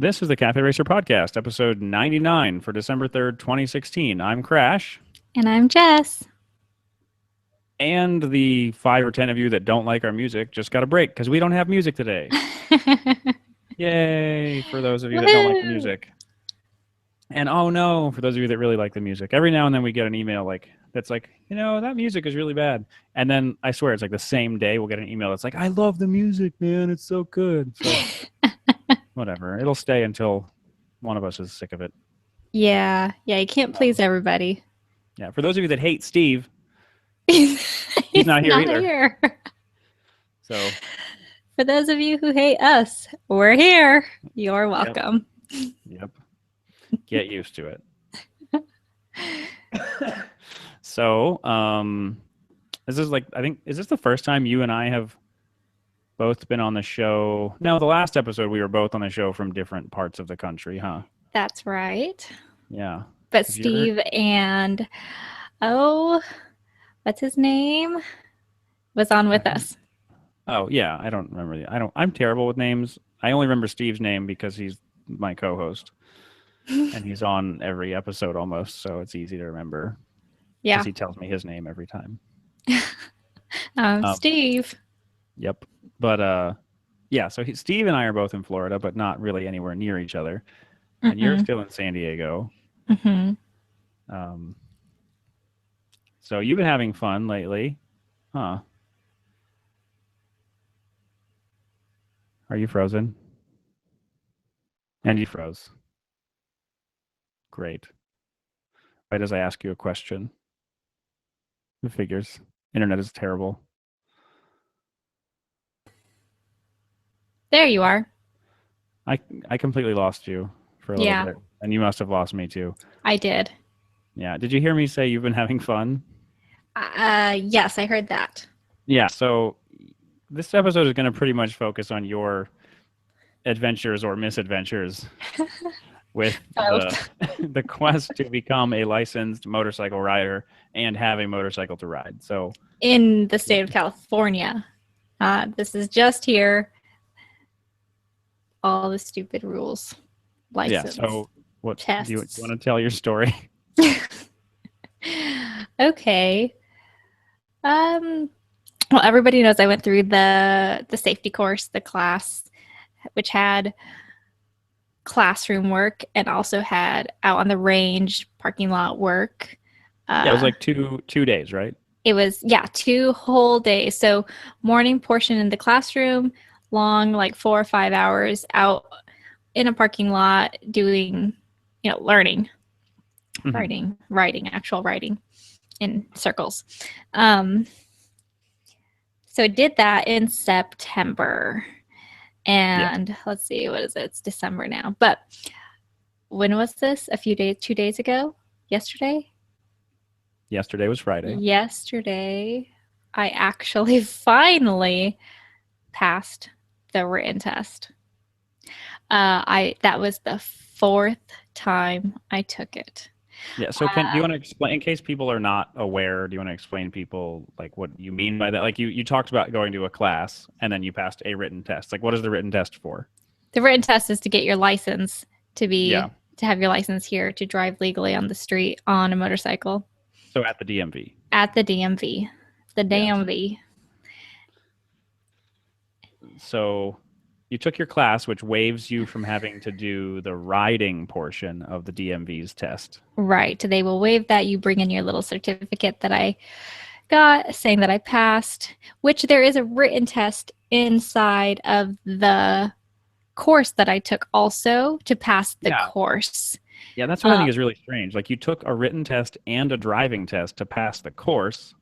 This is the Cafe Racer Podcast, episode 99 for December 3rd, 2016. I'm Crash. And I'm Jess. And the 5 or 10 of you that don't like our music just got a break because we don't have music today. Yay, for those of you that don't like the music. And oh no, for those of you that really like the music. Every now and then we get an email that's like, that music is really bad. And then I swear it's like the same day we'll get an email that's like, I love the music, man. It's so good. So whatever. It'll stay until one of us is sick of it. Yeah, you can't please everybody. Yeah, for those of you that hate Steve, he's not here either. So, for those of you who hate us, we're here. You're welcome. Yep. Get used to it. So, is this the first time you and I have both been on the show? No, the last episode we were both on the show from different parts of the country, huh? That's right. Yeah. But Steve and what's his name? Was on with us. Oh yeah, I don't remember. I'm terrible with names. I only remember Steve's name because he's my co-host. And he's on every episode almost, so it's easy to remember. Yeah. Because he tells me his name every time. Steve. Yep. But yeah, so Steve and I are both in Florida, but not really anywhere near each other. And you're still in San Diego. Mm-hmm. So you've been having fun lately, huh? Are you frozen? And you froze. Great. Right as I ask you a question. Who figures? Internet is terrible. There you are. I completely lost you for a little bit. And you must have lost me too. I did. Yeah. Did you hear me say you've been having fun? Yes, I heard that. Yeah. So this episode is going to pretty much focus on your adventures or misadventures with the quest to become a licensed motorcycle rider and have a motorcycle to ride. So in the state of California, this is just here. All the stupid rules. License. Yeah. So what tests. Do you want to tell your story? Okay. Well, everybody knows I went through the safety course, the class, which had classroom work and also had out on the range parking lot work. Yeah, it was like two days, right? It was 2 whole days. So morning portion in the classroom, long, like 4 or 5 hours out in a parking lot doing, learning, actual writing in circles. So I did that in September. And let's see, what is it? It's December now. But when was this? 2 days ago? Yesterday? Yesterday was Friday. Yesterday, I actually finally passed the written test. That was the 4th time I took it. Yeah. So do you want to explain, in case people are not aware, do you want to explain to people like what you mean by that? Like you talked about going to a class and then you passed a written test. Like what is the written test for? The written test is to get your license to have your license here to drive legally on the street on a motorcycle. So at the DMV. At the DMV. The DMV. So you took your class, which waives you from having to do the riding portion of the DMV's test. Right. They will waive that. You bring in your little certificate that I got saying that I passed, which there is a written test inside of the course that I took also to pass the course. Yeah, that's what I think is really strange. Like you took a written test and a driving test to pass the course.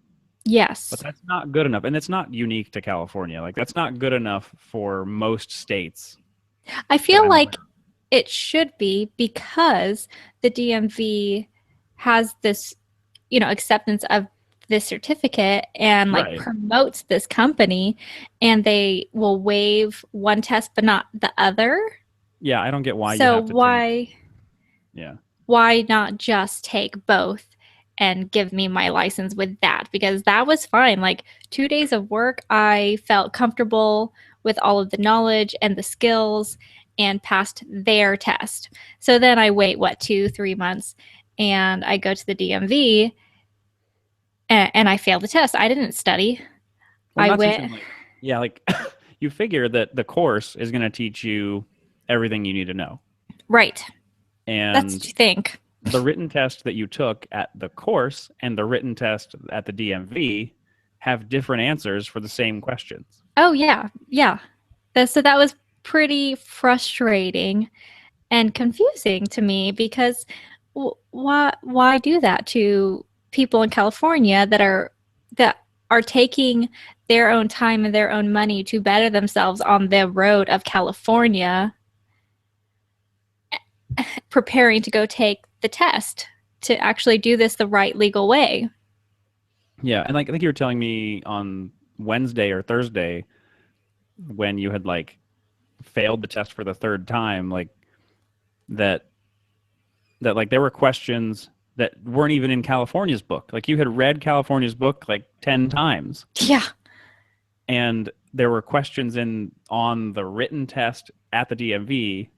Yes. But that's not good enough. And it's not unique to California. Like that's not good enough for most states. I feel like it should be because the DMV has this, acceptance of this certificate and promotes this company, and they will waive one test but not the other. Yeah, I don't get why. So why not just take both and give me my license with that? Because that was fine. Like 2 days of work, I felt comfortable with all of the knowledge and the skills, and passed their test. So then I wait, 2-3 months, and I go to the DMV and I fail the test. I didn't study. Well, I went. Like you figure that the course is going to teach you everything you need to know. Right. And that's what you think. The written test that you took at the course and the written test at the DMV have different answers for the same questions. Oh, yeah. Yeah. So that was pretty frustrating and confusing to me, because why do that to people in California that are taking their own time and their own money to better themselves on the road of California, preparing to go take the test to actually do this the right legal way. Yeah, and like I think you were telling me on Wednesday or Thursday when you had like failed the test for the third time, like that like there were questions that weren't even in California's book. Like you had read California's book like 10 times. Yeah. And there were questions on the written test at the DMV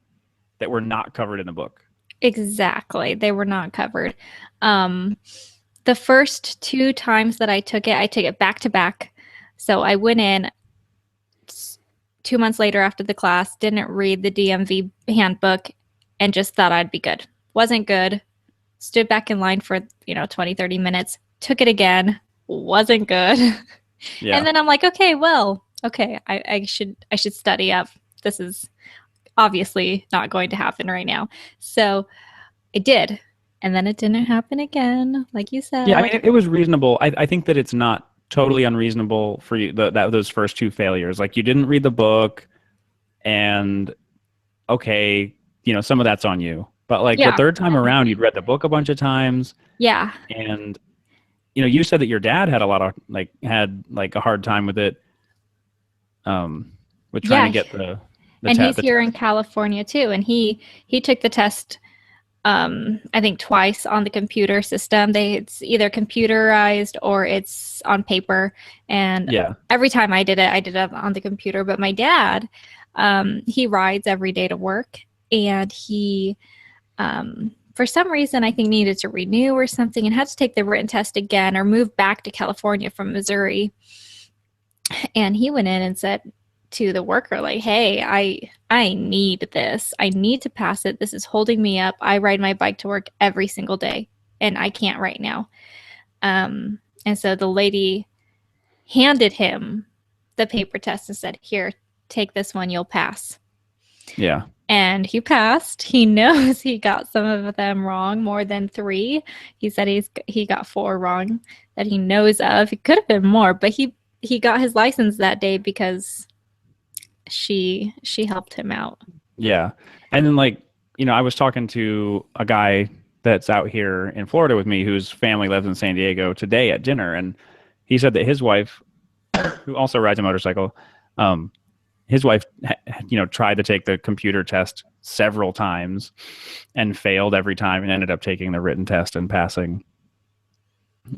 that were not covered in the book. Exactly. They were not covered. The first 2 times that I took it back to back. So I went in 2 months later after the class, didn't read the DMV handbook, and just thought I'd be good. Wasn't good. Stood back in line for 20, 30 minutes. Took it again. Wasn't good. Yeah. And then I'm like, okay, I should study up. This is obviously not going to happen right now. So I did. And then it didn't happen again, like you said. Yeah, I mean, it was reasonable. I think that it's not totally unreasonable for you, those first 2 failures. Like, you didn't read the book, and, okay, some of that's on you. But, like, the third time around, you'd read the book a bunch of times. Yeah. And, you said that your dad had a hard time with it, with trying to get the and he's here in California too, and he took the test I think twice on the computer system. It's either computerized or it's on paper, and every time I did it on the computer. But my dad, he rides every day to work, and he for some reason I think needed to renew or something and had to take the written test again or move back to California from Missouri. And he went in and said to the worker, like, hey, I need this. I need to pass it. This is holding me up. I ride my bike to work every single day, and I can't right now. And so the lady handed him the paper test and said, here, take this one. You'll pass. Yeah. And he passed. He knows he got some of them wrong, more than 3. He said he got 4 wrong that he knows of. It could have been more, but he got his license that day because she helped him out. Yeah. And then, like, I was talking to a guy that's out here in Florida with me whose family lives in San Diego today at dinner, and he said that his wife, who also rides a motorcycle, his wife tried to take the computer test several times and failed every time and ended up taking the written test and passing.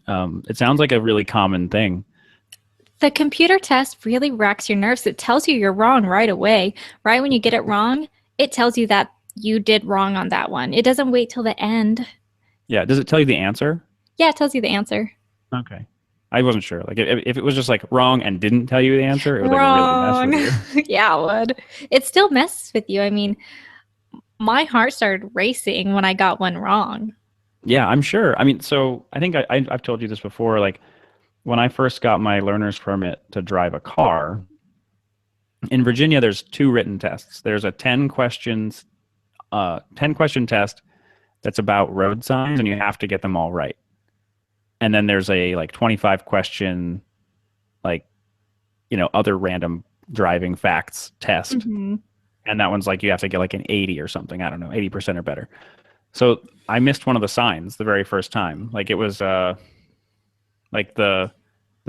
It sounds like a really common thing. The computer test really racks your nerves. It tells you you're wrong right away. Right when you get it wrong, it tells you that you did wrong on that one. It doesn't wait till the end. Yeah. Does it tell you the answer? Yeah, it tells you the answer. Okay. I wasn't sure. Like, if it was just like wrong and didn't tell you the answer, it would like really mess with you. Yeah, it would. It still messes with you. I mean, my heart started racing when I got one wrong. Yeah, I'm sure. I mean, so I think I've told you this before. Like, when I first got my learner's permit to drive a car, in Virginia, there's 2 written tests. There's a 10-question test that's about road signs, and you have to get them all right. And then there's a 25-question, other random driving facts test. Mm-hmm. And that one's you have to get an 80 or something. I don't know, 80% or better. So I missed one of the signs the very first time. It was the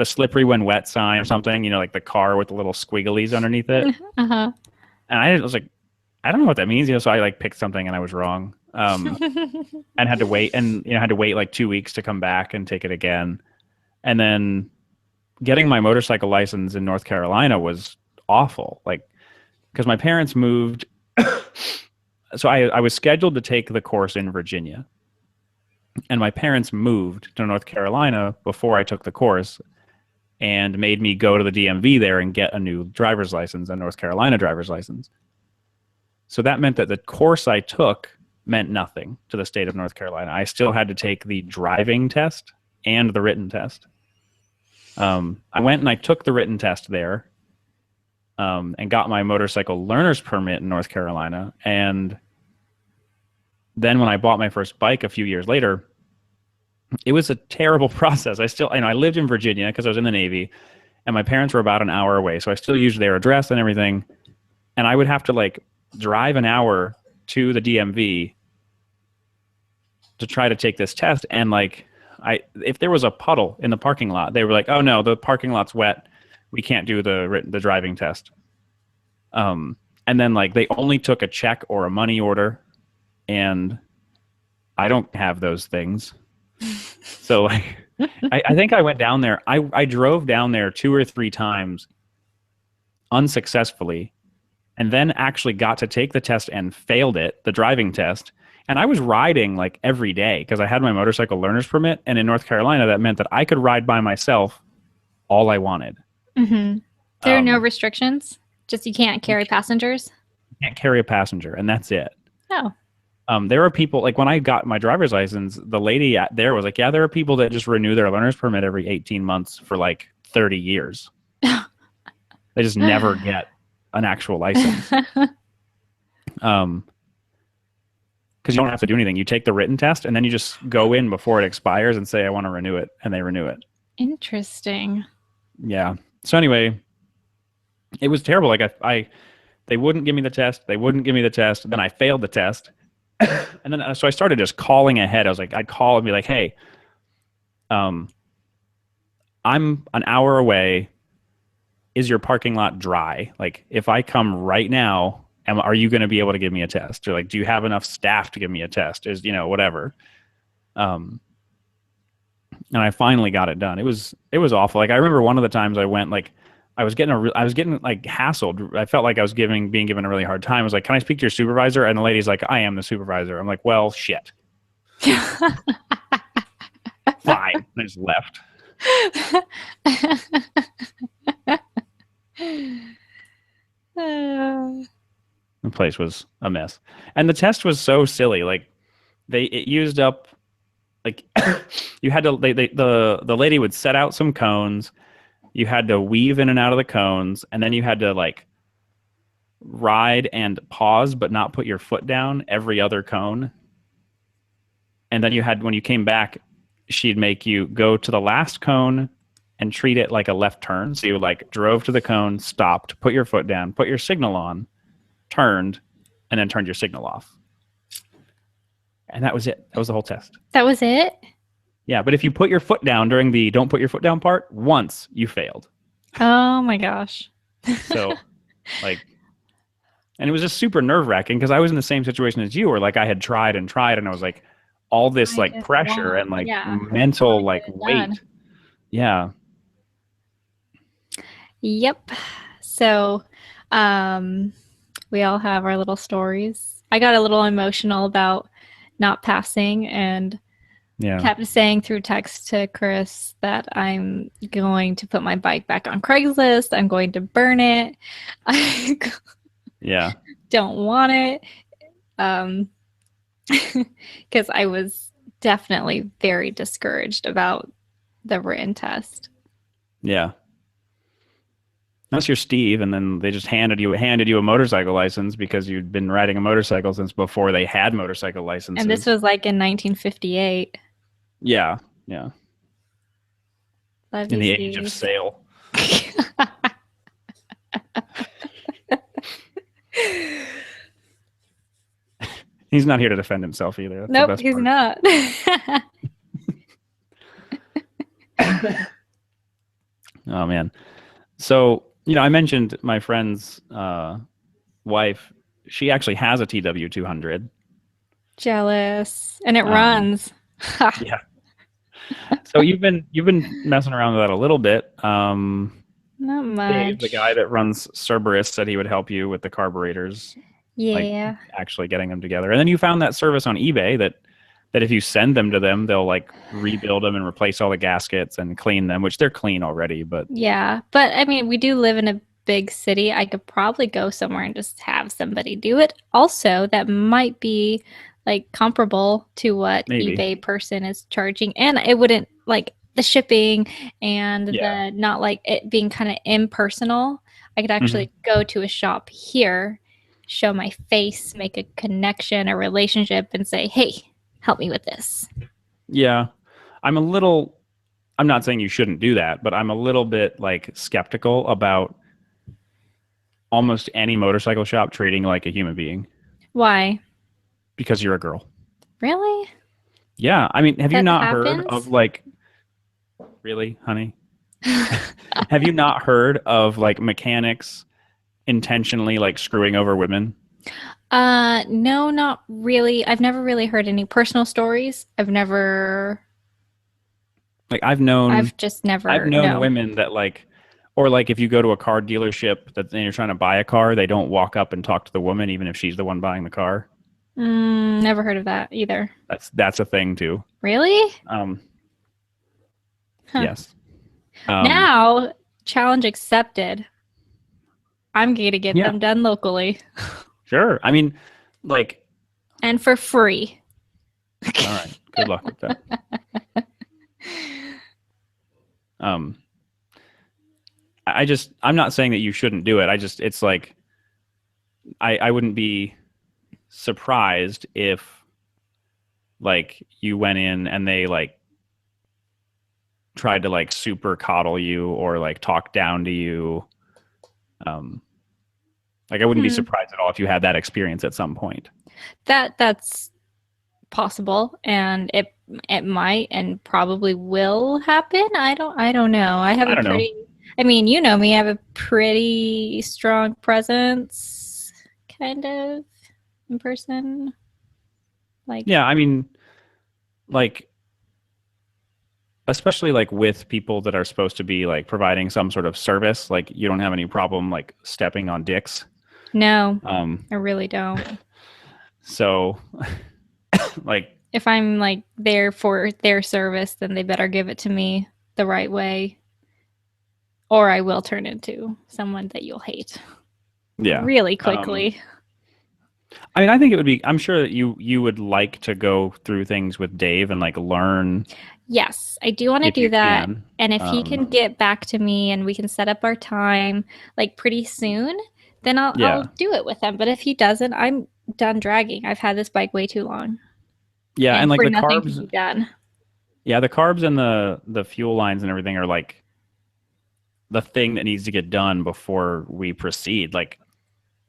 slippery when wet sign or something, the car with the little squigglies underneath it. Uh-huh. And I was like, I don't know what that means. So I picked something and I was wrong. And had to wait had to wait 2 weeks to come back and take it again. And then getting my motorcycle license in North Carolina was awful. Because my parents moved so I was scheduled to take the course in Virginia, and my parents moved to North Carolina before I took the course and made me go to the DMV there and get a new driver's license, a North Carolina driver's license. So that meant that the course I took meant nothing to the state of North Carolina. I still had to take the driving test and the written test. I went and I took the written test there, and got my motorcycle learner's permit in North Carolina. And then when I bought my first bike a few years later, it was a terrible process. I lived in Virginia because I was in the Navy, and my parents were about an hour away. So I still used their address and everything. And I would have to like drive an hour to the DMV to try to take this test. And like, if there was a puddle in the parking lot, they were like, "Oh no, the parking lot's wet. We can't do the driving test." And then like they only took a check or a money order, and I don't have those things. So like, I think I went down there. I drove down there 2 or 3 times unsuccessfully, and then actually got to take the test and failed it, the driving test. And I was riding like every day because I had my motorcycle learner's permit. And in North Carolina, that meant that I could ride by myself all I wanted. Mm-hmm. There are no restrictions? Just you can't carry passengers? You can't carry a passenger, and that's it. Oh. There are people, like when I got my driver's license, the lady there was like, yeah, there are people that just renew their learner's permit every 18 months for like 30 years. They just never get an actual license. Because you don't have to do anything. You take the written test, and then you just go in before it expires and say, I want to renew it, and they renew it. Interesting. Yeah. So anyway, it was terrible. Like they wouldn't give me the test. They wouldn't give me the test. Then I failed the test. And then, so I started just calling ahead. I was like, I'd call and be like, "Hey, I'm an hour away. Is your parking lot dry? Like, if I come right now, are you going to be able to give me a test? Or like, do you have enough staff to give me a test? Is, whatever." And I finally got it done. It was awful. Like I remember one of the times I went, like I was getting like hassled. I felt like I was being given a really hard time. I was like, "Can I speak to your supervisor?" And the lady's like, "I am the supervisor." I'm like, "Well, shit." Fine. I just left. The place was a mess. And the test was so silly. Like it used up, like you had to, the lady would set out some cones. You had to weave in and out of the cones, and then you had to like ride and pause, but not put your foot down every other cone. And then when you came back, she'd make you go to the last cone and treat it like a left turn. So you like drove to the cone, stopped, put your foot down, put your signal on, turned, and then turned your signal off. And that was it. That was the whole test. That was it? Yeah, but if you put your foot down during the don't put your foot down part, once you failed. Oh my gosh. So, like, and it was just super nerve-wracking because I was in the same situation as you, where like I had tried, and I was like, all this like pressure and like mental like weight. Yeah. Yep. So, we all have our little stories. I got a little emotional about not passing, and kept saying through text to Chris that I'm going to put my bike back on Craigslist. I'm going to burn it. I don't want it. Because I was definitely very discouraged about the written test. Yeah. Unless you're Steve, and then they just handed you a motorcycle license because you'd been riding a motorcycle since before they had motorcycle licenses. And this was like in 1958. Yeah. Love in the Steve. Age of sail. He's not here to defend himself either. That's nope, he's not. Oh man. So, I mentioned my friend's wife. She actually has a TW200. Jealous. And it runs. Yeah. So you've been messing around with that a little bit. Not much. Dave, the guy that runs Cerberus, said he would help you with the carburetors. like Yeah. actually getting them together. And then you found that service on eBay that if you send them to them, they'll like rebuild them and replace all the gaskets and clean them, which they're clean already. But Yeah. But I mean, we do live in a big city. I could probably go somewhere and just have somebody do it. Also, that might be like comparable to what maybe, eBay person is charging. And it wouldn't like the shipping and yeah. the not like it being kind of impersonal. I could Mhm. actually go to a shop here, show my face, make a connection, a relationship, and say, hey, help me with this. Yeah. I'm a little, I'm not saying you shouldn't do that, but I'm a little bit like skeptical about almost any motorcycle shop treating like a human being Why? because you're a girl. Really? Yeah. I mean, have you That not heard of happens? like, really, honey? Have you not heard of like mechanics intentionally like screwing over women? No, not really. I've never really heard any personal stories. Like I've just I've never, known no. women that like, or like if you go to a car dealership that and you're trying to buy a car, they don't walk up and talk to the woman even if she's the one buying the car. Never heard of that either. That's a thing too. Really? Um, Huh. yes. Um, Now, challenge accepted. I'm going to get yeah, them done locally sure. I mean, like, and for free. all right, good luck with that. Um, I'm not saying that you shouldn't do it. It's like, I wouldn't be surprised if like you went in and they like tried to like super coddle you or like talk down to you. Um, like I wouldn't be surprised at all if you had that experience at some point. That's possible, and it might and probably will happen. I don't know. I have I a don't know. pretty I mean, you know me, I have a pretty strong presence kind of in person. Like, Yeah, I mean, like especially like with people that are supposed to be like providing some sort of service, like you don't have any problem like stepping on dicks. no, Um, I really don't. so like If I'm like there for their service, then they better give it to me the right way, or I will turn into someone that you'll hate yeah. really Um, quickly. I mean, I think it would be. I'm sure that you would like to go through things with Dave and like learn Yes, I do want to if do you that. can. And if he can get back to me and we can set up our time like pretty soon, then I'll Yeah, do it with him. But if he doesn't, I'm done dragging. I've had this bike way too long. yeah, and And like for the nothing to carbs. be done. Yeah, the carbs and the fuel lines and everything are like the thing that needs to get done before we proceed.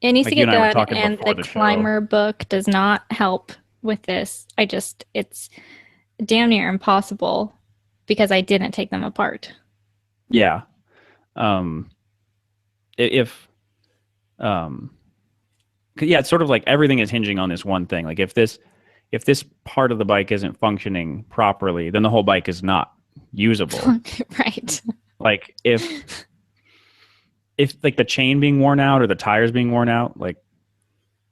It needs to Like you get and I were done, talking and before the the show. climber book does not help with this. It's damn near impossible because I didn't take them apart. Yeah. Um, if um, yeah, it's sort of like everything is hinging on this one thing. Like if this part of the bike isn't functioning properly, then the whole bike is not usable. Right. Like if like the chain being worn out or the tires being worn out, like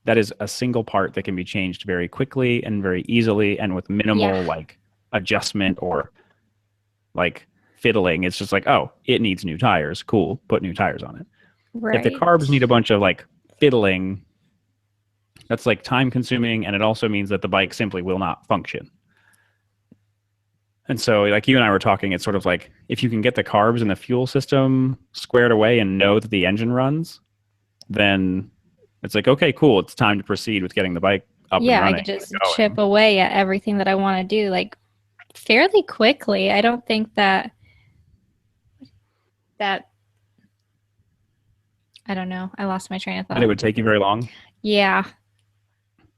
that is a single part that can be changed very quickly and very easily and with Yeah. minimal like adjustment or like fiddling. It's just like, oh, it needs new tires. Cool. Put new tires on it. If the Right. carbs need a bunch of like fiddling, that's like time consuming and it also means that the bike simply will not function. And so like you and I were talking, it's sort of like if you can get the carbs and the fuel system squared away and know that the engine runs, then it's like, okay, cool. It's time to proceed with getting the bike up and Yeah, I running could and just chip going. away at everything that I want to do like fairly quickly. I don't think that I don't know. I lost my train of And it thought. would take you very long. Yeah.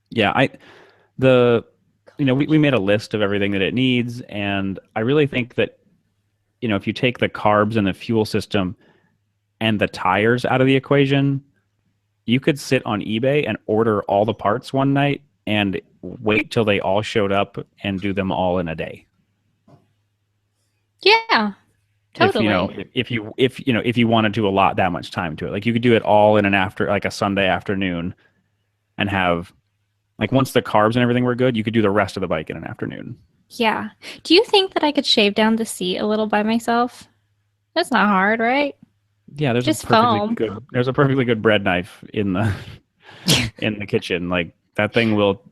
Yeah. The, we made a list of everything that it needs. And I really think that, if you take the carbs and the fuel system and the tires out of the equation, you could sit on eBay and order all the parts one night and wait till they all showed up and do them all in a day. Yeah, If you totally. know if you wanted to allot that much time to it, like you could do it all in an after like a Sunday afternoon and have like once the carbs and everything were good, you could do the rest of the bike in an afternoon. Yeah. Do you think that I could shave down the seat a little by myself? That's not hard, right? Yeah, Just foam. there's a perfectly good bread knife in the in the kitchen. Like that thing will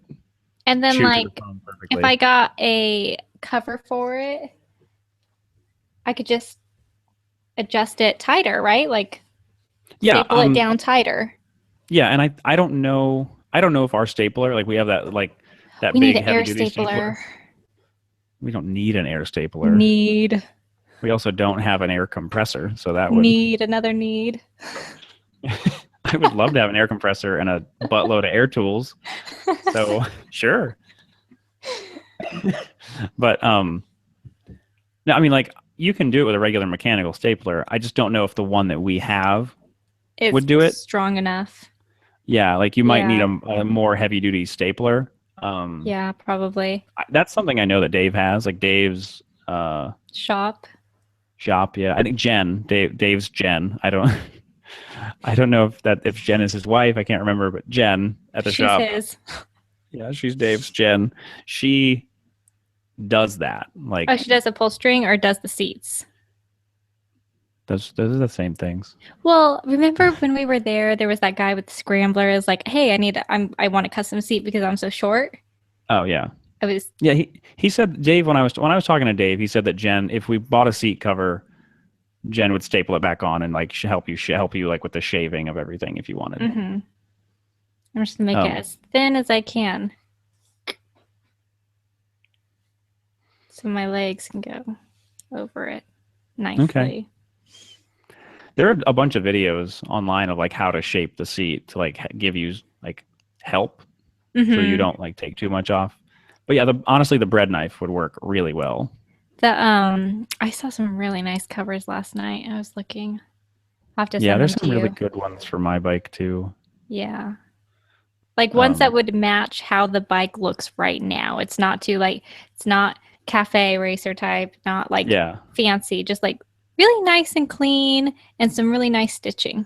And then chew through the like foam perfectly. if I got a cover for it, I could just adjust it tighter, right? Like staple it down tighter. Yeah, and I don't know if our stapler, like we have that like that we big need an heavy air duty stapler. We don't need an air stapler. Need. We also don't have an air compressor, so that would need another need. I would love to have an air compressor and a buttload of air tools. So sure. But no, I mean like you can do it with a regular mechanical stapler. I just don't know if the one that we have would do it strong enough. Yeah, like you might need a more heavy duty stapler. Yeah, probably. That's something I know that Dave has, like Dave's shop. Yeah, I think Dave's Jen. I don't know if Jen is his wife. I can't remember, but Jen at the shop. She's his. Yeah, she's Dave's Jen. She does that. Like, she does upholstering or does the seats. Those are the same things. Well, remember when we were there was that guy with the scramblers, like, hey, I want a custom seat because I'm so short. Oh yeah. He said Dave when I was talking to Dave, he said that Jen, if we bought a seat cover, Jen would staple it back on and like help you like with the shaving of everything if you wanted. Mm-hmm. I'm just gonna make it as thin as I can, so my legs can go over it nicely. Okay. There are a bunch of videos online of like how to shape the seat to like give you like help, so you don't like take too much off. But yeah, honestly, the bread knife would work really well. I saw some really nice covers last night. I was looking. I'll have to send there's them some to really you. good ones for my bike too. Yeah, like ones that would match how the bike looks right now. It's not cafe racer type, not like fancy, just like really nice and clean and some really nice stitching.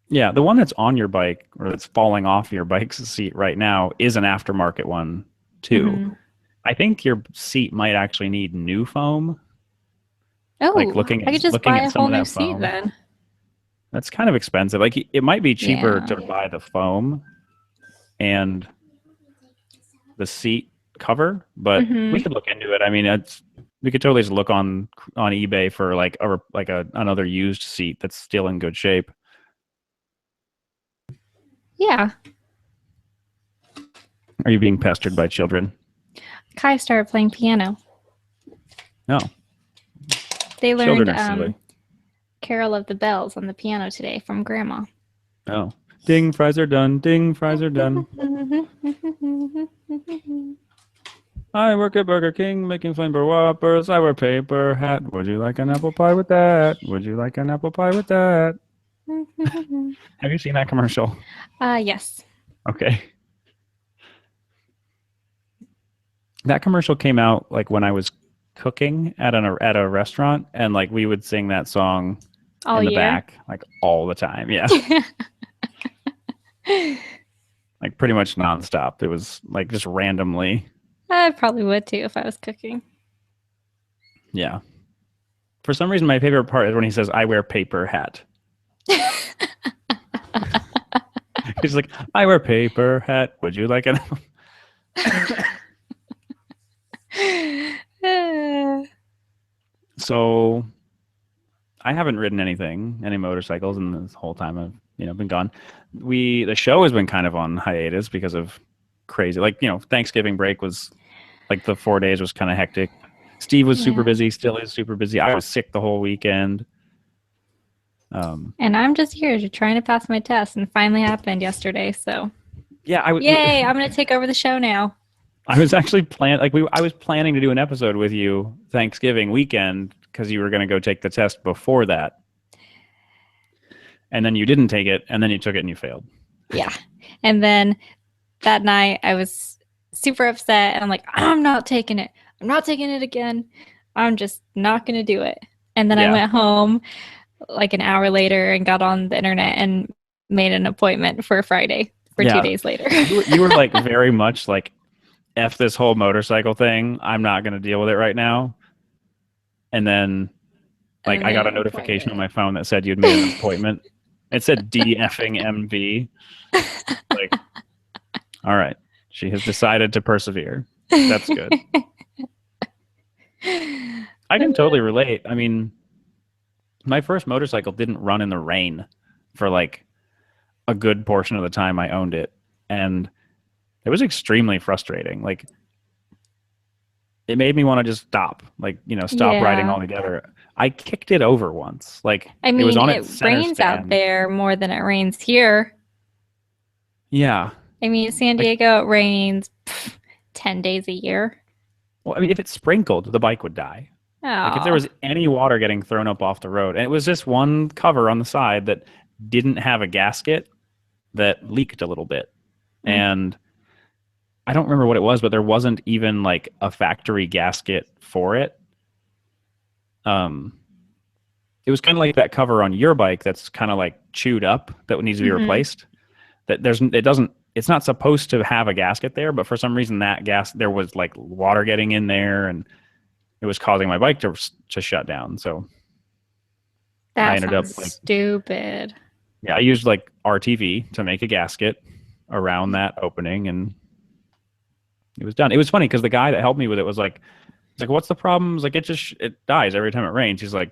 Yeah, the one that's on your bike or that's falling off your bike's seat right now is an aftermarket one too. Mm-hmm. I think your seat might actually need new foam. Oh, like I could just buy a whole new seat then. That's kind of expensive. Like it might be cheaper to buy the foam and the seat cover, but we could look into it. I mean, we could totally just look on eBay for like another used seat that's still in good shape. Yeah. Are you being pestered by children? Kai started playing piano. No. They learned Carol of the Bells on the piano today from Grandma. Oh. Ding, fries are done. Ding, fries are done. I work at Burger King making flavor Whoppers. I wear paper hat. Would you like an apple pie with that? Would you like an apple pie with that? Have you seen that commercial? Yes. Okay. That commercial came out like when I was cooking at a restaurant, and like we would sing that song in the back like all the time. Yeah. Like pretty much nonstop. It was like just randomly. I probably would too if I was cooking. Yeah. For some reason, my favorite part is when he says, I wear paper hat. He's like, I wear paper hat. Would you like it? So I haven't ridden any motorcycles in this whole time I've been gone. The show has been kind of on hiatus because of crazy, like, Thanksgiving break was like the 4 days was kind of hectic. Steve was super busy, still is super busy. I was sick the whole weekend. And I'm just here trying to pass my test, and finally happened yesterday. So yeah, yay! I'm going to take over the show now. I was actually I was planning to do an episode with you Thanksgiving weekend because you were going to go take the test before that, and then you didn't take it, and then you took it and you failed. Yeah, and then that night I was super upset, and I'm like, I'm not taking it. I'm not taking it again. I'm just not going to do it. And then I went home like an hour later and got on the internet and made an appointment for Friday. for 2 days later. You were like very much like, F this whole motorcycle thing. I'm not going to deal with it right now. And then like I got a notification on my phone that said you'd made an appointment. It said DFing MV. Like, all right. She has decided to persevere. That's good. I can totally relate. I mean, my first motorcycle didn't run in the rain for like a good portion of the time I owned it. And it was extremely frustrating. Like, it made me want to just stop, like, stop riding altogether. I kicked it over once. Like, I mean, it was on it its center rains stand. out there more than it rains here. Yeah. I mean, San Diego, it rains 10 days a year. Well, I mean, if it sprinkled, the bike would die. Oh. Like, if there was any water getting thrown up off the road, and it was just one cover on the side that didn't have a gasket that leaked a little bit. And I don't remember what it was, but there wasn't even like a factory gasket for it. It was kind of like that cover on your bike that's kind of like chewed up that needs to be replaced. That it's not supposed to have a gasket there, but for some reason there was like water getting in there, and it was causing my bike to shut down. So I ended up like, stupid. Yeah, I used like RTV to make a gasket around that opening, and it was done. It was funny because the guy that helped me with it was like, what's the problem? I was like, it dies every time it rains. He's like,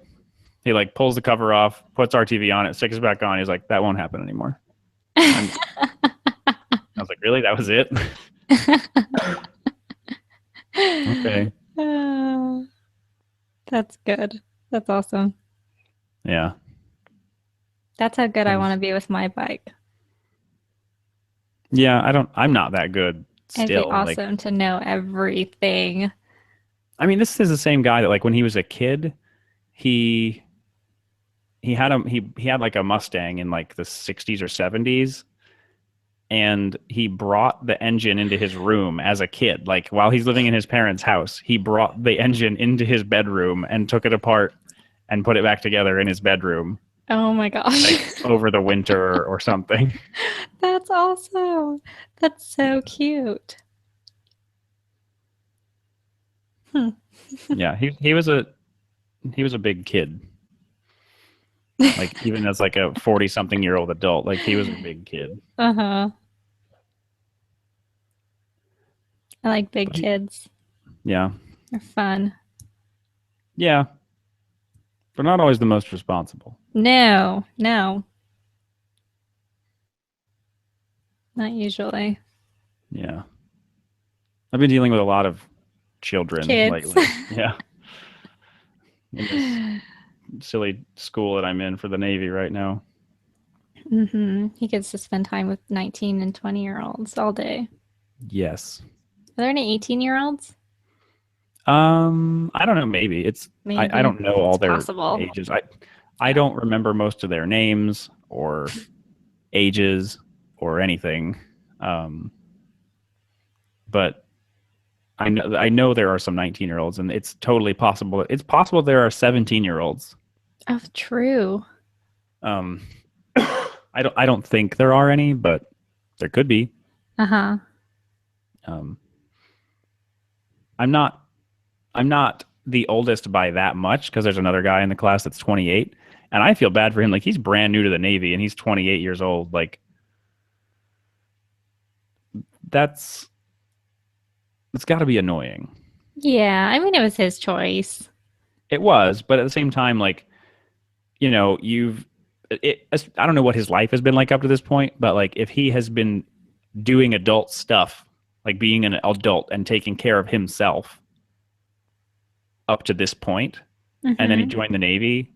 he like pulls the cover off, puts RTV on it, sticks it back on. He's like, that won't happen anymore. I was like, really? That was it? Okay. That's good. That's awesome. Yeah. That's how good I want to be with my bike. Yeah, I'm not that good still. It'd be awesome to know everything. I mean, this is the same guy that like when he was a kid, he had like a Mustang in like the 60s or 70s, and he brought the engine into his room as a kid. Like while he's living in his parents' house, he brought the engine into his bedroom and took it apart and put it back together in his bedroom. Oh my gosh. Like over the winter or something. That's awesome. That's so cute. Yeah, he was a big kid. Like even as like a 40-something-year-old adult, like he was a big kid. I like big kids. Yeah. They're fun. Yeah. But not always the most responsible. No. Not usually. Yeah. I've been dealing with a lot of children lately. Yeah. In this silly school that I'm in for the Navy right now. He gets to spend time with 19 and 20-year-olds all day. Yes. Are there any 18-year-olds? I don't know. Maybe I don't know all their ages. I don't remember most of their names or ages or anything. But I know there are some 19-year-olds, and it's totally possible. It's possible there are 17-year-olds. Oh, true. I don't think there are any, but there could be. I'm not the oldest by that much because there's another guy in the class that's 28, and I feel bad for him. Like he's brand new to the Navy and he's 28 years old. Like it's got to be annoying. Yeah, I mean it was his choice. It was, but at the same time, like I don't know what his life has been like up to this point, but like if he has been doing adult stuff, like being an adult and taking care of himself up to this point, and then he joined the Navy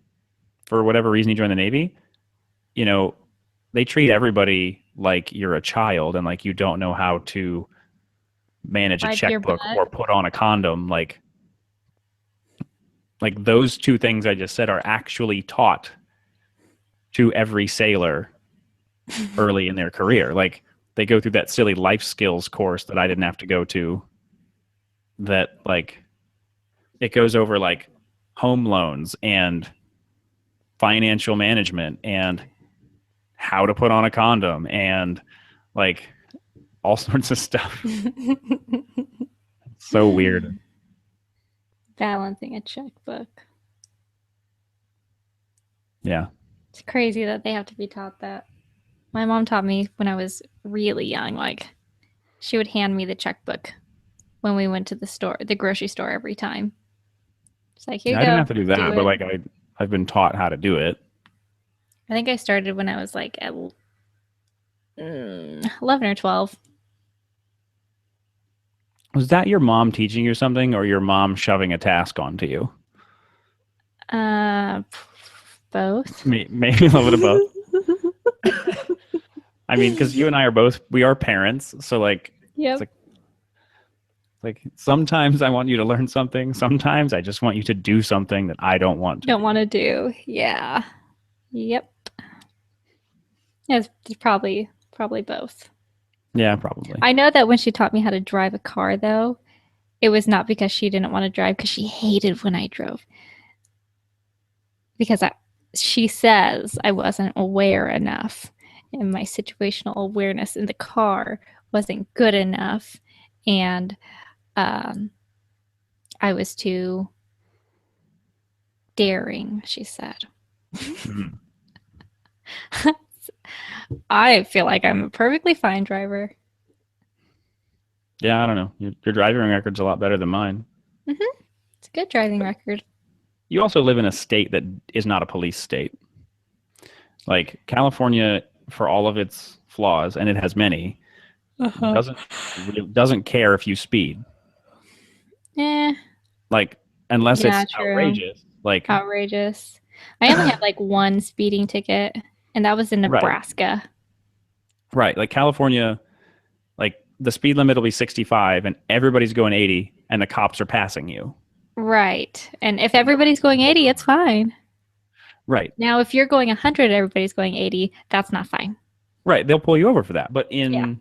for whatever reason he joined the Navy, they treat everybody like you're a child and like you don't know how to manage a checkbook or put on a condom. Like those two things I just said are actually taught to every sailor early in their career. Like they go through that silly life skills course that I didn't have to go to, that like it goes over like home loans and financial management and how to put on a condom and like all sorts of stuff. So weird. Balancing a checkbook. Yeah. It's crazy that they have to be taught that. My mom taught me when I was really young. Like, she would hand me the checkbook when we went to the grocery store every time. It's like, here you I go. didn't have to do that, but like I've been taught how to do it. I think I started when I was like at 11 or 12. Was that your mom teaching you something, or your mom shoving a task onto you? Both. Maybe a little bit of both. I mean, because you and I we are parents, so like, Yep. it's like sometimes I want you to learn something. Sometimes I just want you to do something that I don't want to. Don't want to do. Yeah. Yep. Yeah, it's probably both. Yeah, probably. I know that when she taught me how to drive a car, though, it was not because she didn't want to drive, because she hated when I drove. Because she says I wasn't aware enough, and my situational awareness in the car wasn't good enough, and I was too daring, she said. Mm-hmm. I feel like I'm a perfectly fine driver. Yeah, I don't know. Your driving record's a lot better than mine. Mm-hmm. It's a good driving record. You also live in a state that is not a police state. Like California, for all of its flaws, and it has many, doesn't care if you speed. Like, unless it's outrageous. Like outrageous. I only had like one speeding ticket, and that was in Nebraska. Right. Like California, like the speed limit will be 65 and everybody's going 80 and the cops are passing you. Right. And if everybody's going 80, it's fine. Right. Now, if you're going 100, everybody's going 80, that's not fine. Right. They'll pull you over for that. But in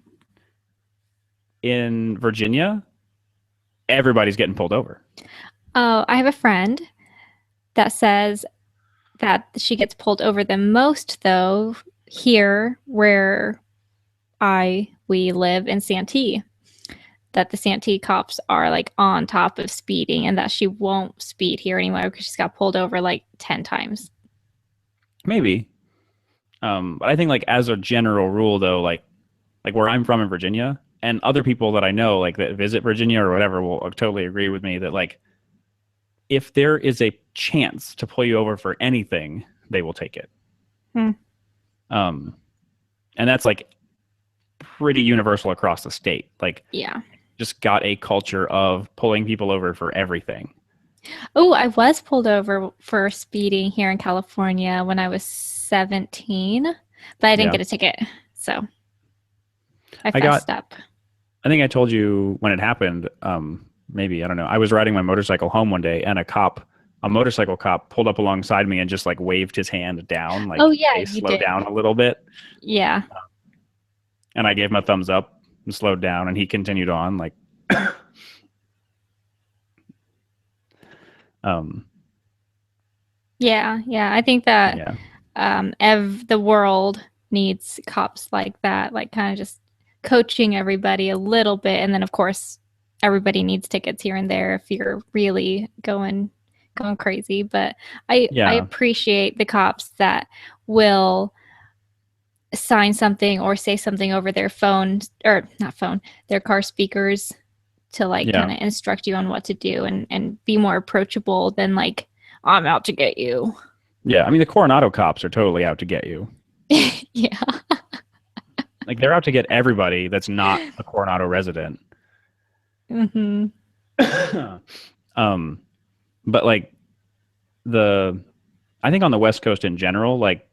Virginia, everybody's getting pulled over. Oh, I have a friend that says that she gets pulled over the most, though, here where we live in Santee. That the Santee cops are like on top of speeding, and that she won't speed here anymore because she's got pulled over like 10 times. Maybe. But I think like as a general rule though, like where I'm from in Virginia, and other people that I know like that visit Virginia or whatever will totally agree with me that like if there is a chance to pull you over for anything, they will take it. And that's like pretty universal across the state. Like, yeah, just got a culture of pulling people over for everything. Oh, I was pulled over for speeding here in California when I was 17, but I didn't get a ticket. So I fessed up. I think I told you when it happened, maybe, I don't know. I was riding my motorcycle home one day and a motorcycle cop pulled up alongside me and just like waved his hand down. Like, oh yeah, hey, slow down a little bit. Yeah. And I gave him a thumbs up and slowed down, and he continued on like yeah, I think that the world needs cops like that, like kind of just coaching everybody a little bit, and then of course everybody needs tickets here and there if you're really going crazy. But I appreciate the cops that will sign something or say something over their phone, or not phone, their car speakers, to like kind of instruct you on what to do and be more approachable than like, I'm out to get you. Yeah, I mean the Coronado cops are totally out to get you. Yeah. Like they're out to get everybody that's not a Coronado resident. Mm-hmm. But like I think on the West Coast in general, like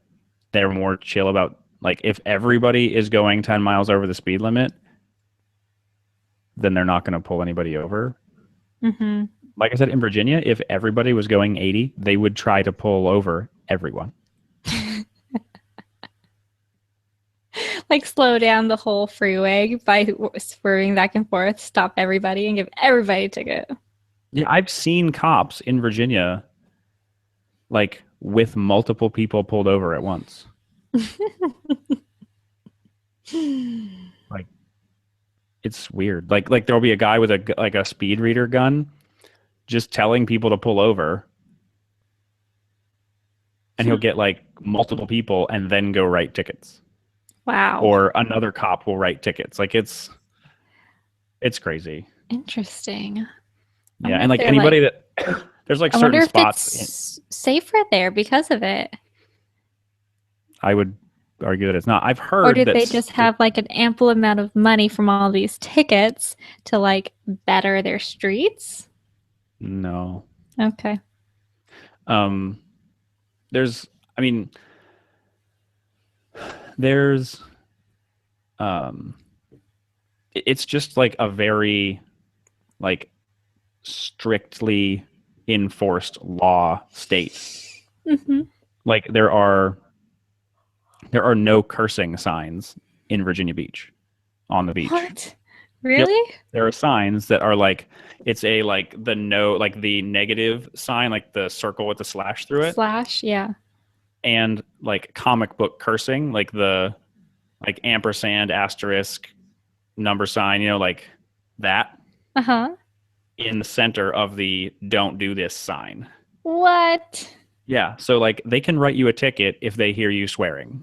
they're more chill about like if everybody is going 10 miles over the speed limit, then they're not going to pull anybody over. Mm-hmm. Like I said, in Virginia, if everybody was going 80, they would try to pull over everyone. Like slow down the whole freeway by swerving back and forth, stop everybody and give everybody a ticket. Yeah, I've seen cops in Virginia like with multiple people pulled over at once. it's weird. Like there'll be a guy with a speed reader gun just telling people to pull over, and he'll get like multiple people and then go write tickets. Wow. Or another cop will write tickets. Like it's crazy. Interesting. Yeah, and like anybody that there's like certain spots. It's safer there because of it. I would argue that it's not. I've heard. Or did they just have like an ample amount of money from all these tickets to like better their streets? No. Okay. There's it's just like a very like strictly enforced law state. Mm-hmm. Like there are no cursing signs in Virginia Beach on the beach. What? Really? Yep. There are signs that are like, it's a like the no, like the negative sign, like the circle with the slash through it. Slash, yeah. And like comic book cursing, like the like ampersand, asterisk, number sign, you know, like that. Uh-huh. In the center of the don't do this sign. What? Yeah. So like they can write you a ticket if they hear you swearing.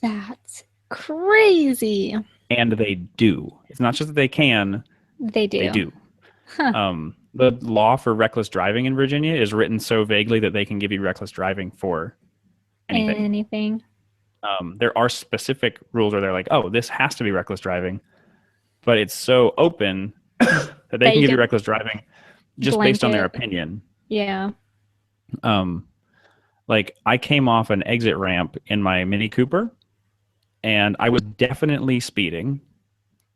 That's crazy. And they do. It's not just that they can. They do. They do. Huh. The law for reckless driving in Virginia is written so vaguely that they can give you reckless driving for anything. There are specific rules where they're like, oh, this has to be reckless driving. But it's so open that they can give you reckless driving just based on their opinion. Yeah. Like I came off an exit ramp in my Mini Cooper and I was definitely speeding,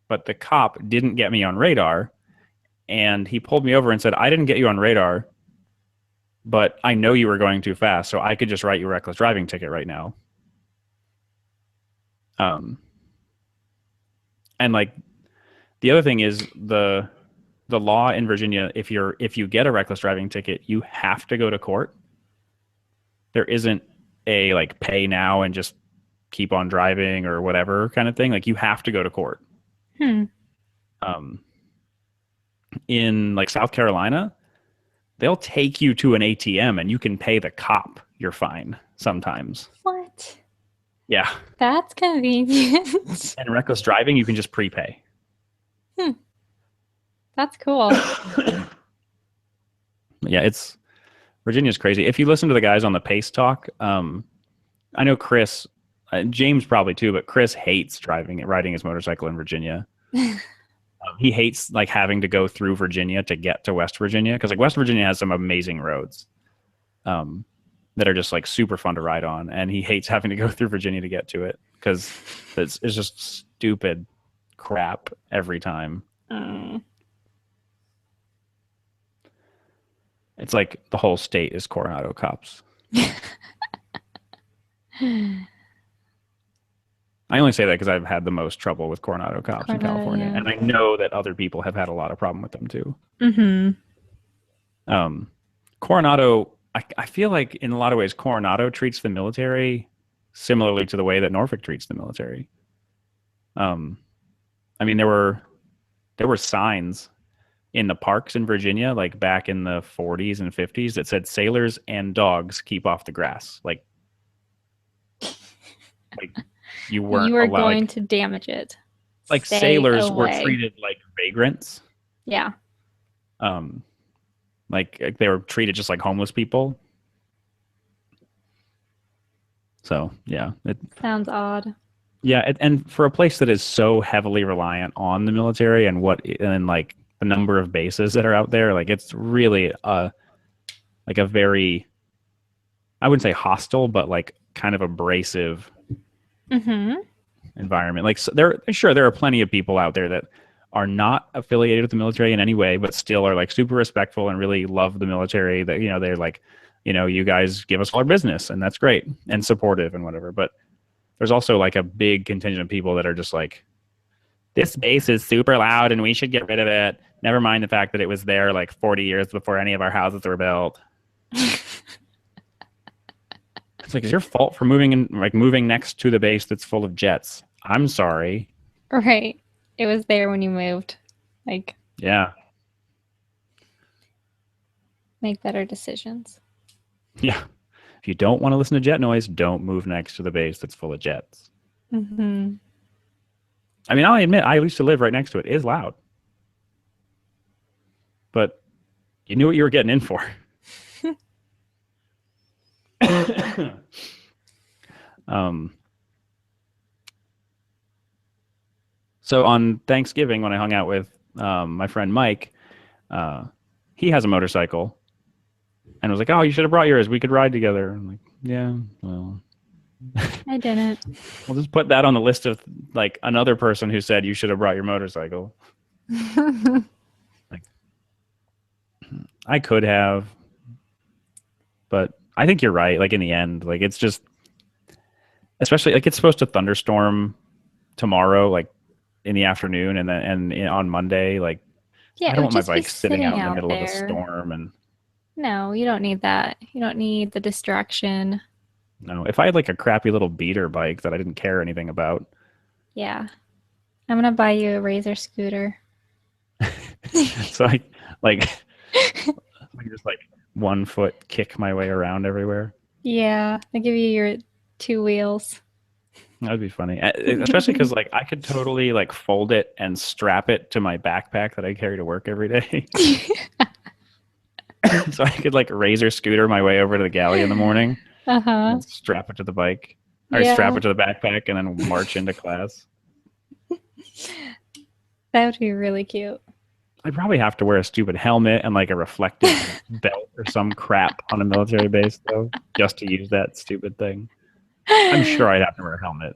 but the cop didn't get me on radar. And he pulled me over and said, I didn't get you on radar, but I know you were going too fast, so I could just write you a reckless driving ticket right now. And like the other thing is the law in Virginia, if you get a reckless driving ticket, you have to go to court. There isn't a like pay now and just keep on driving or whatever kind of thing. Like you have to go to court. In like South Carolina, they'll take you to an ATM and you can pay the cop your fine sometimes. What? Yeah. That's convenient. And reckless driving, you can just prepay. That's cool. Yeah, Virginia's crazy. If you listen to the guys on the Pace Talk, I know Chris, James probably too, but Chris hates riding his motorcycle in Virginia. He hates like having to go through Virginia to get to West Virginia because like West Virginia has some amazing roads that are just like super fun to ride on, and he hates having to go through Virginia to get to it because it's just stupid crap every time. It's like the whole state is Coronado cops. I only say that because I've had the most trouble with Coronado cops in California, yeah. And I know that other people have had a lot of problem with them too. Coronado, I feel like in a lot of ways, Coronado treats the military similarly to the way that Norfolk treats the military. I mean, there were signs in the parks in Virginia, like back in the 40s and 50s, that said "sailors and dogs keep off the grass." Like you weren't allowed, going to damage it. Like sailors were treated like vagrants. Yeah. Like they were treated just like homeless people. So yeah, it sounds odd. Yeah, and for a place that is so heavily reliant on the military and like the number of bases that are out there, like it's really like a very, I wouldn't say hostile, but like kind of abrasive environment. Like so there are plenty of people out there that are not affiliated with the military in any way, but still are like super respectful and really love the military. That they're like, you guys give us all our business, and that's great and supportive and whatever. But there's also like a big contingent of people that are just like, this base is super loud and we should get rid of it. Never mind the fact that it was there like 40 years before any of our houses were built. It's like, it's your fault for moving next to the base that's full of jets. I'm sorry. Right. It was there when you moved. Like, yeah. make better decisions. Yeah. If you don't want to listen to jet noise, don't move next to the base that's full of jets. Mm-hmm. I mean, I'll admit, I used to live right next to it. It is loud. But you knew what you were getting in for. So on Thanksgiving, when I hung out with my friend Mike, he has a motorcycle and was like, "Oh, you should have brought yours. We could ride together." I'm like, "Yeah, well, I didn't. we'll just put that on the list of like another person who said you should have brought your motorcycle." Like, I could have, but I think you're right. Like in the end, like it's just, especially like it's supposed to thunderstorm tomorrow, like in the afternoon, and then on Monday, like Yeah, I it don't would want my just be bike sitting out in the sitting out middle of a there. storm. And No, you don't need that. You don't need the distraction. no, if I had like a crappy little beater bike that I didn't care anything about, Yeah. I'm gonna buy you a Razor scooter. so I like just like 1 foot kick my way around everywhere. Yeah, I'll give you your 2 wheels. That would be funny, especially because like I could totally like fold it and strap it to my backpack that I carry to work every day. So I could like Razor scooter my way over to the galley in the morning, and strap it to the bike, or strap it to the backpack, and then march into class. That would be really cute. I'd probably have to wear a stupid helmet and like a reflective belt or some crap on a military base though, just to use that stupid thing. I'm sure I'd have to wear a helmet.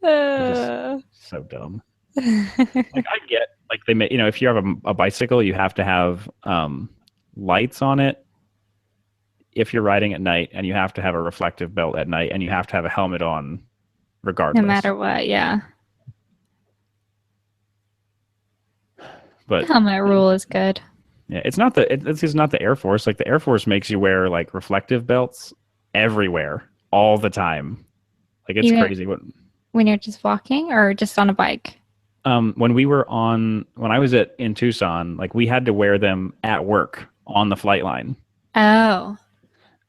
Just so dumb. Like I get like they may, if you have a bicycle, you have to have lights on it if you're riding at night, and you have to have a reflective belt at night, and you have to have a helmet on regardless. No matter what, yeah. But the helmet rule is good. Yeah, it's not the Air Force. Like the Air Force makes you wear like reflective belts everywhere all the time. Like it's crazy. When you're just walking or just on a bike? When I was in Tucson, like we had to wear them at work on the flight line. Oh.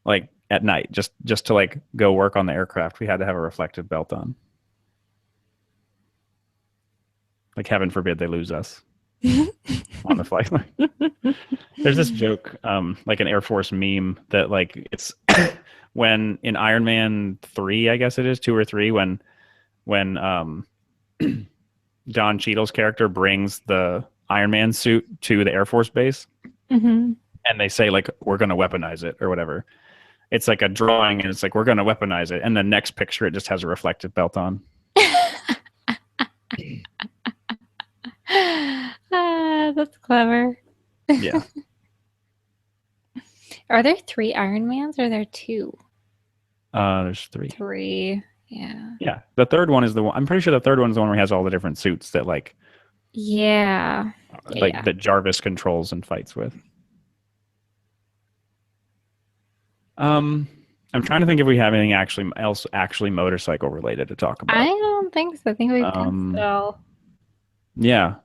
Like at night, just to like go work on the aircraft, we had to have a reflective belt on. Like heaven forbid they lose us on the flight line. There's this joke, like an Air Force meme that like it's when in Iron Man 3, I guess it is 2 or 3, when Don Cheadle's character brings the Iron Man suit to the Air Force base, and they say like we're going to weaponize it or whatever. It's like a drawing, and it's like we're going to weaponize it, and the next picture it just has a reflective belt on. That's clever. Yeah. Are there 3 Iron Mans or are there 2? There's 3. 3. Yeah. Yeah. The third one is the one. I'm pretty sure the third one is the one where he has all the different suits that like. Yeah. That Jarvis controls and fights with. I'm trying to think if we have anything actually motorcycle related to talk about. I don't think so. I think we've done so. Yeah.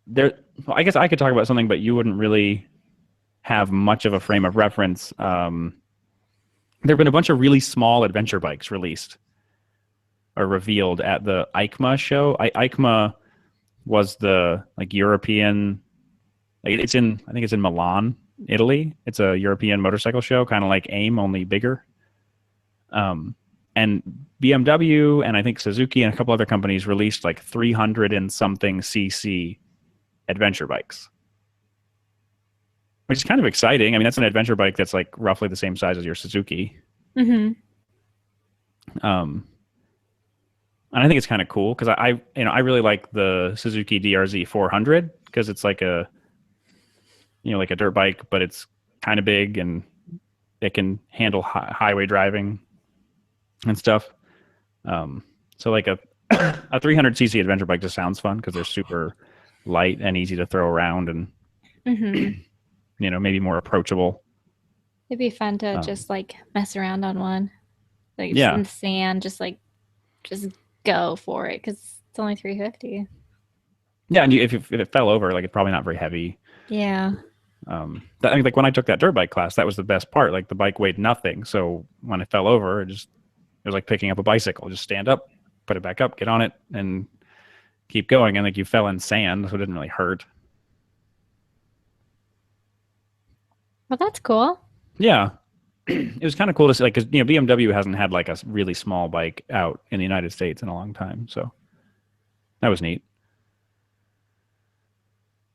Well, I guess I could talk about something, but you wouldn't really have much of a frame of reference. There have been a bunch of really small adventure bikes released or revealed at the EICMA show. EICMA was the like European, like I think it's in Milan, Italy. It's a European motorcycle show, kind of like AIM, only bigger. And BMW and I think Suzuki and a couple other companies released like 300 and something cc adventure bikes, which is kind of exciting. I mean, that's an adventure bike that's like roughly the same size as your Suzuki. Mm-hmm. And I think it's kind of cool because I really like the Suzuki DRZ 400 because it's like a dirt bike, but it's kind of big and it can handle highway driving and stuff. So like a 300cc adventure bike just sounds fun because they're super light and easy to throw around and maybe more approachable. It'd be fun to just like mess around on one, like in the sand, just go for it because It's only 350. Yeah, and if it fell over, like it's probably not very heavy. Yeah. I mean, like when I took that dirt bike class, that was the best part. Like the bike weighed nothing, so when it fell over, it was like picking up a bicycle. Just stand up, put it back up, get on it, and keep going. And like you fell in sand, so it didn't really hurt. Well, that's cool. Yeah, it was kind of cool to see, like, because BMW hasn't had like a really small bike out in the United States in a long time, so that was neat.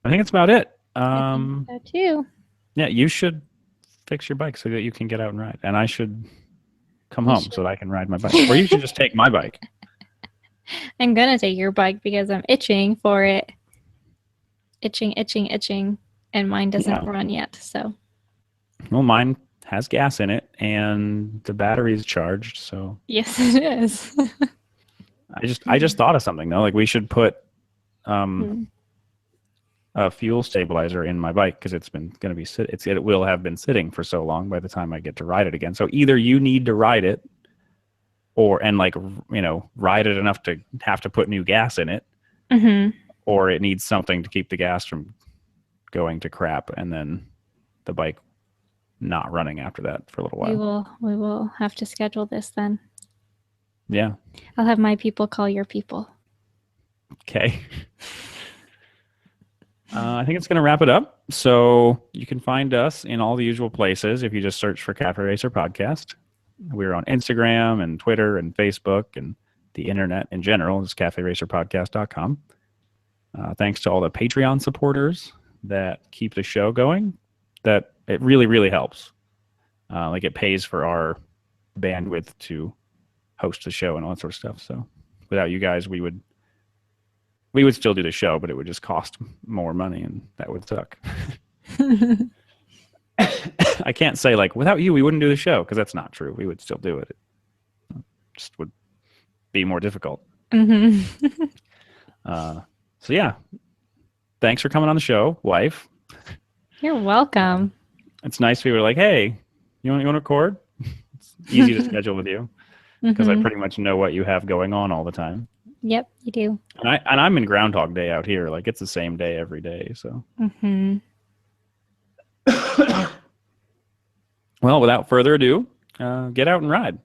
I think that's about it. I think so too. Yeah, you should fix your bike so that you can get out and ride, and I should come home so that I can ride my bike, or you should just take my bike. I'm gonna take your bike because I'm itching for it. Itching, and mine doesn't run yet. So. Well, mine has gas in it, and the battery's charged. So. Yes, it is. I just thought of something though. Like we should put a fuel stabilizer in my bike because it's been going to be it will have been sitting for so long by the time I get to ride it again. So either you need to ride it, and ride it enough to have to put new gas in it, or it needs something to keep the gas from going to crap, and then the bike not running after that for a little while. We will have to schedule this then. Yeah. I'll have my people call your people. Okay. I think it's going to wrap it up. So you can find us in all the usual places if you just search for Cafe Racer Podcast. We're on Instagram and Twitter and Facebook and the internet in general. It's caferacerpodcast.com. Thanks to all the Patreon supporters that keep the show going. That it really, really helps. Like it pays for our bandwidth to host the show and all that sort of stuff. So without you guys, we would still do the show, but it would just cost more money, and that would suck. I can't say like without you we wouldn't do the show, because that's not true. We would still do it. It just would be more difficult. So yeah, thanks for coming on the show, wife. You're welcome. It's nice we were like, hey, you want to record? It's easy to schedule with you because I pretty much know what you have going on all the time. Yep, you do. And I'm in Groundhog Day out here. Like it's the same day every day. So. Well, without further ado, get out and ride.